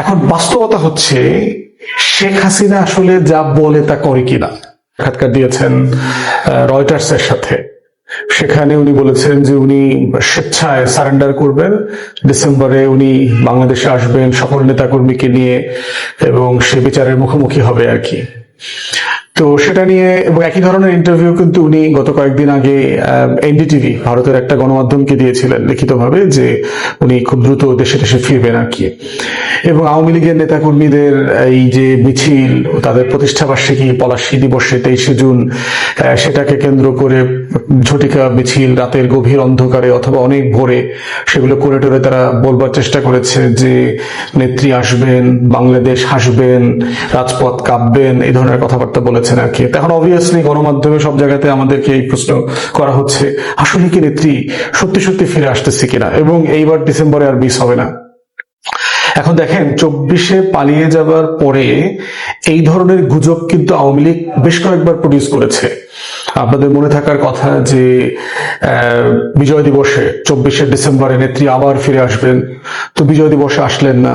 এখন বাস্তবতা হচ্ছে শেখ হাসিনা আসলে যা বলে তা করে কিনা। সাক্ষাৎকার দিয়েছেন রয়টার্সের সাথে, সেখানে উনি বলেছেন যে উনি স্বেচ্ছায় সারেন্ডার করবেন, ডিসেম্বরে উনি বাংলাদেশে আসবেন সকল নেতাকর্মীকে নিয়ে এবং সে বিচারের মুখোমুখি হবে আর কি। তো সেটা নিয়ে এবং একই ধরনের ইন্টারভিউ কিন্তু উনি গত কয়েকদিন আগে এনডিটিভি ভারতের একটা গণমাধ্যমকে দিয়েছিলেন লিখিতভাবে, যে উনি খুব দ্রুত দেশে ফিরবেন আর কি। এবং আওয়ামী লীগের নেতাকর্মীদের এই যে মিছিল, তাদের প্রতিষ্ঠাবার্ষিকী পলাশী দিবসে 23শে জুন, সেটাকে কেন্দ্র করে ঝটিকা মিছিল রাতের গভীর অন্ধকারে অথবা অনেক ভোরে সেগুলো করে টোরে তারা বলবার চেষ্টা করেছে যে নেত্রী আসবেন, বাংলাদেশ হাসবেন, রাজপথ কাঁপবেন, এই ধরনের কথাবার্তা বলেছেন আর কি। এখন অবভিয়াসলি গণমাধ্যমে সব জায়গাতে আমাদেরকে এই প্রশ্ন করা হচ্ছে, আসলে কি নেত্রী সত্যি সত্যি ফিরে আসতেছে কিনা, এবং এইবার ডিসেম্বরে আর মিস হবে না। এখন দেখেন, 24-এ পালিয়ে যাবার পরে এই ধরনের গুজব কিন্তু আওয়ামী লীগ বেশ কয়েকবার প্রডিউস করেছে। আপনাদের মনে থাকার কথা যে বিজয় দিবসে 24শে ডিসেম্বরে নেত্রী আবার ফিরে আসবেন, তো বিজয় দিবসে আসলেন না।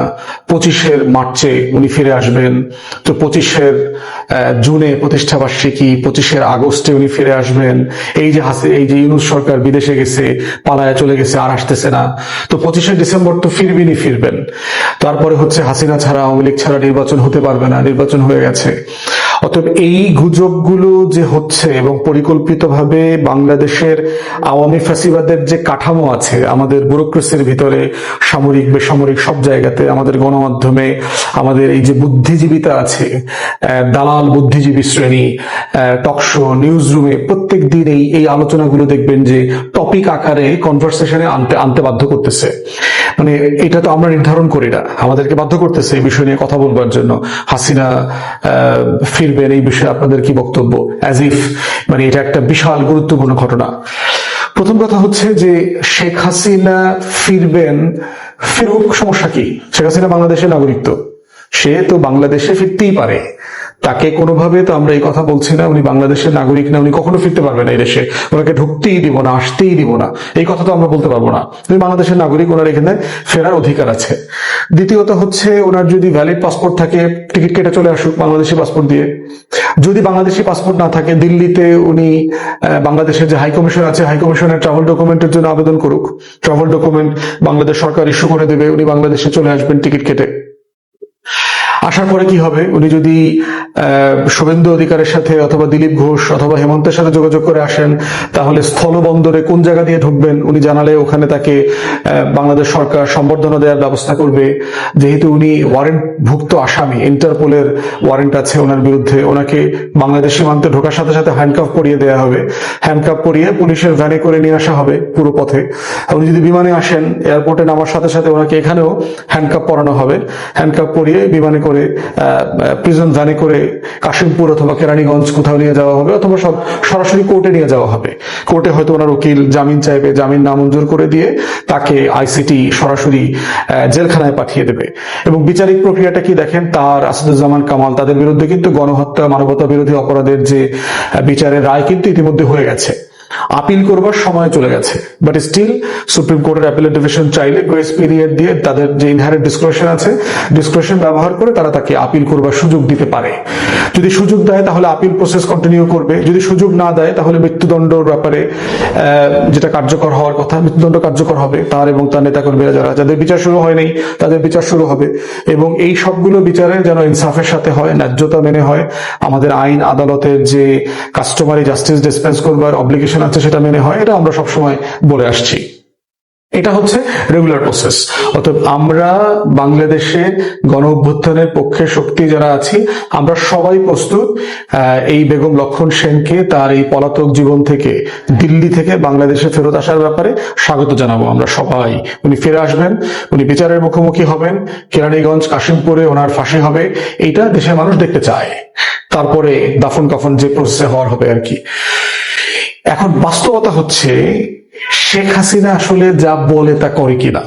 25-এর মার্চে উনি ফিরে আসবেন, তো 25-এর জুনে প্রতিষ্ঠাবার্ষিকী, 25-এর আগস্টে উনি ফিরে আসবেন। এই যে ইউনূস সরকার বিদেশে গেছে, পালায়া চলে গেছে, আর আসতেছে না, তো 25শে ডিসেম্বর তো ফিরবেন। তারপরে হচ্ছে হাসিনা ছাড়া, আওয়ামী লীগ ছাড়া নির্বাচন হতে পারবে না, নির্বাচন হয়ে গেছে। অতএব এই গুজবগুলো যে হচ্ছে এবং পরিকল্পিতভাবে বাংলাদেশের আওয়ামী ফ্যাসিবাদের যে কাঠামো আছে আমাদের ব্যুরোক্রেসির ভিতরে, সামরিক বেসামরিক সব জায়গাতে, আমাদের গণমাধ্যমে, আমাদের এই যে বুদ্ধিজীবিতা আছে, দালাল বুদ্ধিজীবী শ্রেণী, টকশো, নিউজ রুমে প্রত্যেক দিন এই আলোচনাগুলো দেখবেন যে টপিক আকারে কনভারসেশনে আনতে বাধ্য করতেছে। মানে এটা তো আমরা নির্ধারণ করি না, আমাদেরকে বাধ্য করতেছে এই বিষয় নিয়ে কথা বলবার জন্য। হাসিনা ফিরবেন, এই বিষয়ে আপনাদের কি বক্তব্য? অ্যাজ ইফ মানে এটা একটা বিশাল গুরুত্বপূর্ণ ঘটনা। প্রথম কথা হচ্ছে যে শেখ হাসিনা ফিরুক, সমস্যা কি? শেখ হাসিনা বাংলাদেশের নাগরিক, তো সে তো বাংলাদেশে ফিরতেই পারে, তাকে কোনোভাবে তো আমরা এই কথা বলছি না উনি বাংলাদেশের নাগরিক না, উনি কখনো ফিরতে পারবেন না এই দেশে, ওনাকে ঢুকতেই দিব না, আসতেই দিব না, এই কথা তো আমরা বলতে পারবো না। উনি বাংলাদেশের নাগরিক, ওনার এখানে ফেরার অধিকার আছে। দ্বিতীয়ত হচ্ছে, ওনার যদি ভ্যালিড পাসপোর্ট থাকে, টিকিট কেটে চলে আসুক বাংলাদেশি পাসপোর্ট দিয়ে। যদি বাংলাদেশি পাসপোর্ট না থাকে, দিল্লিতে উনি বাংলাদেশের যে হাই কমিশন আছে, হাই কমিশনের ট্রাভেল ডকুমেন্টের জন্য আবেদন করুক, ট্রাভেল ডকুমেন্ট বাংলাদেশ সরকার ইস্যু করে দেবে, উনি বাংলাদেশে চলে আসবেন টিকিট কেটে। আসার পরে কি হবে, উনি যদি শুভেন্দু অধিকারের সাথে অথবা দিলীপ ঘোষ অথবা হেমন্তের সাথে যোগাযোগ করে আসেন, তাহলে স্থলবন্দরে কোন জায়গা দিয়ে ঢুকবেন উনি জানালে ওখানে তাকে বাংলাদেশ সরকার সম্বর্ধনা দেওয়ার ব্যবস্থা করবে। যেহেতু উনি ওয়ারেন্ট ভুক্ত আসামি, ইন্টারপোলের ওয়ারেন্ট আছে ওনার বিরুদ্ধে, ওনাকে বাংলাদেশ সীমান্তে ঢোকার সাথে সাথে হ্যান্ডকাফ পরিয়ে দেওয়া হবে, হ্যান্ডকাফ পরিয়ে পুলিশের ভ্যানে করে নিয়ে আসা হবে পুরো পথে। উনি যদি বিমানে আসেন, এয়ারপোর্টে নামার সাথে সাথে ওনাকে এখানেও হ্যান্ডকাফ পরানো হবে, হ্যান্ডকাফ পরিয়ে বিমানে করে প্রিজন ভ্যানে করে কাশিমপুর অথবা কেরানীগঞ্জ কোথাও নিয়ে যাওয়া হবে, অথবা সরাসরি কোর্টে নিয়ে যাওয়া হবে। কোর্টে হয়তো ওনার উকিল জামিন চাইবে, জামিন নামঞ্জুর করে দিয়ে তাকে আইসিটি সরাসরি জেলখানায় পাঠিয়ে দেবে। এবং বিচারিক প্রক্রিয়াটা কি দেখেন, তার আসাদুজ্জামান কামাল, তাদের বিরুদ্ধে কিন্তু গণহত্যা, মানবতা বিরোধী অপরাধের যে বিচারের রায় কিন্তু ইতিমধ্যে হয়ে গেছে, আপিল করবার সময় চলে গেছে। বাট স্টিল সুপ্রিম কোর্টের অ্যাপিলেট ডিভিশন চাইলে গ্রেস পিরিয়ড দিয়ে তাদের যে ইনহারেন্ট ডিসক্রিপশন আছে, ডিসক্রিপশন ব্যবহার করে তারা তাকে আপিল করবার সুযোগ দিতে পারে। যদি সুযোগ দেয় তাহলে আপিল প্রসেস কন্টিনিউ করবে, যদি সুযোগ না দেয় তাহলে মৃত্যুদণ্ডের ব্যাপারে যেটা কার্যকর হওয়ার কথা, মৃত্যুদণ্ড কার্যকর হবে তার এবং তার নেতাকর্মীরা যাদের বিচার শুরু হয়নি তাদের বিচার শুরু হবে। এবং এই সবগুলো বিচারে যেন ইনসাফের সাথে হয়, ন্যায্যতা মেনে হয়, আমাদের আইন আদালতের যে কাস্টমারি জাস্টিস ডিসপেন্স করবার অব্লিগেশন আছে সেটা মেনে হয়, এটা আমরা সবসময় বলে আসছি। এটা হচ্ছে রেগুলার প্রসেস। অতএব আমরা বাংলাদেশে গণ অভ্যুত্থানের পক্ষে শক্তি যারা আছি, আমরা সবাই প্রস্তুত এই বেগম লক্ষণ সেনকে তার এই পলাতক জীবন থেকে, দিল্লি থেকে বাংলাদেশে ফেরত আসার ব্যাপারে স্বাগত জানাবো আমরা সবাই। উনি ফিরে আসবেন, উনি বিচারের মুখোমুখি হবেন, কেরানীগঞ্জ কাশিমপুরে ওনার ফাঁসি হবে, এইটা দেশের মানুষ দেখতে চায়। তারপরে দাফন কাফন যে প্রসেসে হওয়ার হবে আর কি। এখন বাস্তবতা হচ্ছে শেখ হাসিনা আসলে যা বলে তা করে কিনা।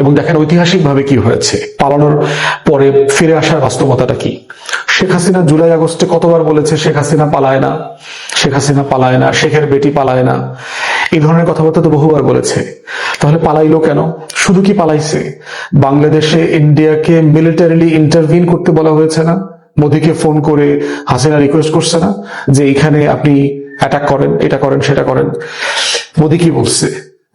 এবং দেখেন ঐতিহাসিক ভাবে কি হয়েছে, পালানোর পরে ফিরে আসার বাস্তবতাটা কি। শেখ হাসিনা জুলাই আগস্টে কতবার বলেছে শেখ হাসিনা পালায় না, শেখ হাসিনা পালায় না, শেখের বেটি পালায় না। এই ধরনের কথাবার্তা তো বহুবার বলেছে। তাহলে পালাইলো কেন? শুধু কি পালাইছে, বাংলাদেশে ইন্ডিয়াকে মিলিটারিলি ইন্টারভিন করতে বলা হয়েছে না? মোদীকে ফোন করে হাসিনা রিকোয়েস্ট করছে না যে এখানে আপনি অ্যাটাক করেন, এটা করেন, সেটা করেন? মোদী কি বলছে?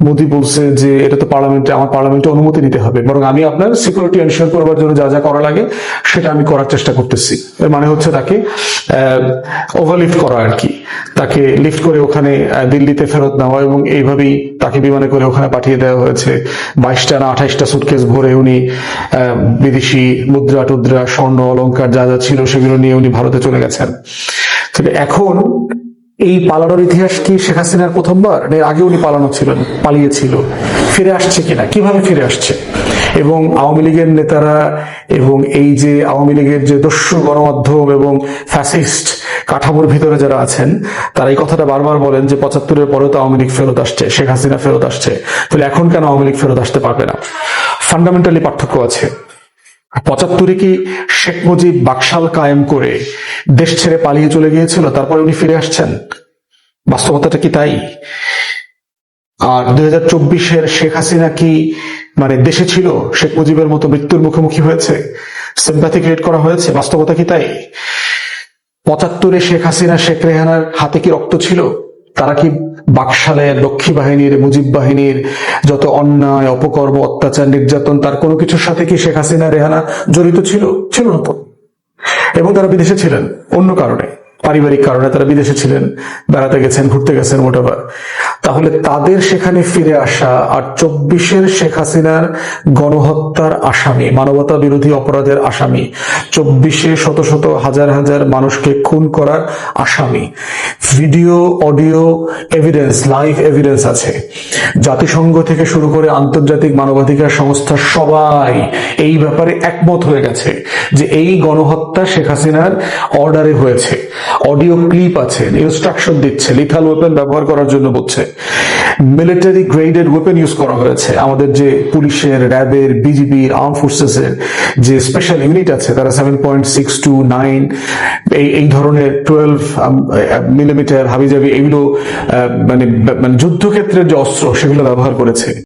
মোদী বলছে যে এটা তো পার্লামেন্টে, আমার পার্লামেন্টে অনুমতি নিতে হবে, বরং আমি আপনার সিকিউরিটি এনশিওর করবার জন্য যা যা করা লাগে সেটা আমি করার চেষ্টা করতেছি। এর মানে হচ্ছে তাকে ওভারলিফট করা আর কি, তাকে লিফট করে ওখানে দিল্লিতে ফেরত নেওয়া, এবং এইভাবেই তাকে বিমানে করে ওখানে পাঠিয়ে দেওয়া হয়েছে। 22টা না 28টা সুটকেস ভরে উনি বিদেশি মুদ্রা টুদ্রা স্বর্ণ অলংকার যা যা ছিল সেগুলো নিয়ে উনি ভারতে চলে গেছেন। তবে এখন এই পালানোর ইতিহাস কি শেখ হাসিনার প্রথমবার? এর আগে উনি পালিয়েছিল, ফিরে আসছে কিনা, কিভাবে ফিরে আসছে? এবং আওয়ামী লীগের নেতারা এবং এই যে আওয়ামী লীগের যে দস্যু গণমাধ্যম এবং ফ্যাসিস্ট কাঠামোর ভিতরে যারা আছেন, তারা এই কথাটা বারবার বলেন যে 75-এর পরেও তো আওয়ামী লীগ ফেরত আসছে, শেখ হাসিনা ফেরত আসছে, তাহলে এখন কেন আওয়ামী লীগ ফেরত আসতে পারবে না? ফান্ডামেন্টালি পার্থক্য আছে। 75-এ কি শেখ মুজিব বাকশাল কায়েম করে দেশ ছেড়ে পালিয়ে চলে গিয়েছিল, তারপরে উনি ফিরে আসছেন? বাস্তবতাটা কি তাই? আর 2024-এর শেখ হাসিনা কি মানে দেশে ছিল, শেখ মুজিবের মতো মৃত্যুর মুখোমুখি হয়েছে, সিম্প্যাথি ক্রিয়েট করা হয়েছে? বাস্তবতা কি তাই? 75-এ শেখ হাসিনা শেখ রেহানার হাতে কি রক্ত ছিল? তারা কি বাকশালের লক্ষ্মী বাহিনীর, মুজিব বাহিনীর যত অন্যায় অপকর্ম অত্যাচার নির্যাতন তার কোনো কিছুর সাথে কি শেখ হাসিনা রেহানা জড়িত ছিল? ছিল না তো। এবং তারা বিদেশে ছিলেন অন্য কারণে, পারিবারিক কারণে তারা বিদেশে ছিলেন, বেড়াতে গেছেন, ঘুরতে গেছেন, মোটাবার। তাহলে তাদের সেখানে ফিরে আসা আর 24-এর শেখ হাসিনার গণহত্যার আসামি, মানবতা বিরোধী অপরাধের আসামি, 24-এ শত শত হাজার হাজার মানুষকে খুন করার আসামি, video audio evidence, live evidence আছে। জাতিসংঘ থেকে শুরু করে আন্তর্জাতিক মানবাধিকার সংস্থা সবাই এই ব্যাপারে একমত হয়ে গেছে যে এই গণহত্যা শেখ হাসিনার অর্ডারে হয়েছে। অডিও ক্লিপ আছে, ইনস্ট্রাকশন দিচ্ছে, লিথাল ওয়েপন ব্যবহার করার জন্য বলছে, মিলিটারি গ্রেডেড ওয়েপন ইউজ করা হয়েছে। আমাদের যে পুলিশের, র্যাবের, বিজিবির, আর্ম ফোর্সেসের যে স্পেশাল ইউনিট আছে, তারা 7.629 এই ধরনের 12 মিলিমিটার হাবিজাবি এগুলো মানে যুদ্ধক্ষেত্রের যে অস্ত্র সেগুলো ব্যবহার করেছে।